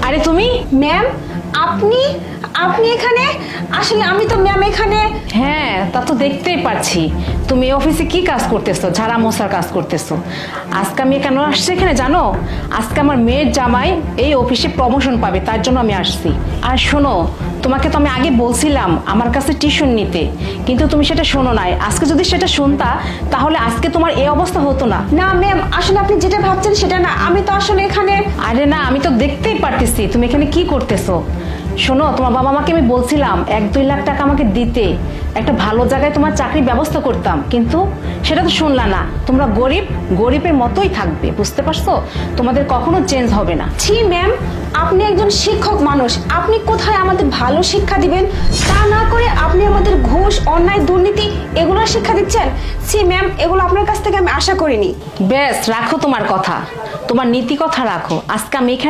আরে তুমি? ম্যাম, আপনি আপনি এখানে? আসলে আমি তো ম্যাম এখানে। হ্যাঁ, তা তো দেখতেই পাচ্ছি। তুমি এই অফিসে কি কাজ করতেছো? ঝাড়া মোছার কাজ করতেছো। আজকে আমি কেন আসছি এখানে জানো? আজকে আমার মেয়ের জামাই এই অফিসে প্রমোশন পাবে, তার জন্য আমি আসছি। আর শোনো, তোমাকে তো আমি আগে বলছিলাম আমার কাছে টিউশন নিতে, কিন্তু তুমি সেটা শোনো নাই। আজকে যদি সেটা শুনতা তাহলে আজকে তোমার এই অবস্থা হতো না। না ম্যাম, আসলে আপনি যেটা ভাবছেন সেটা না। আমি তো আসলে এখানে। আরে না, আমি তো দেখতেই পারতেছি তুমি এখানে কি করতেছো। শোনো, তোমার বাবা মাকে আমি বলছিলাম 1-2 লাখ টাকা আমাকে দিতে, একটা ভালো জায়গায় তোমার চাকরির ব্যবস্থা করতাম, কিন্তু সেটা তো শুনলা না। তোমরা গরিব, গরিবের মতোই থাকবে, বুঝতে পারছো? তোমাদের কখনো চেঞ্জ হবে না। ছি ম্যাম, আপনি একজন শিক্ষক মানুষ, আপনি কোথায় আমাদের ভালো শিক্ষা দিবেন? তা না করে আপনি আমাদের ঘুষ, অন্যায়, দুর্নীতি এগুলোর শিক্ষা দিচ্ছেন। ছি ম্যাম, এগুলো আপনার কাছ থেকে আমি আশা করিনি। বেশ, রাখো তোমার কথা, তোমার নীতি কথা রাখো। আজকে আমি এখানে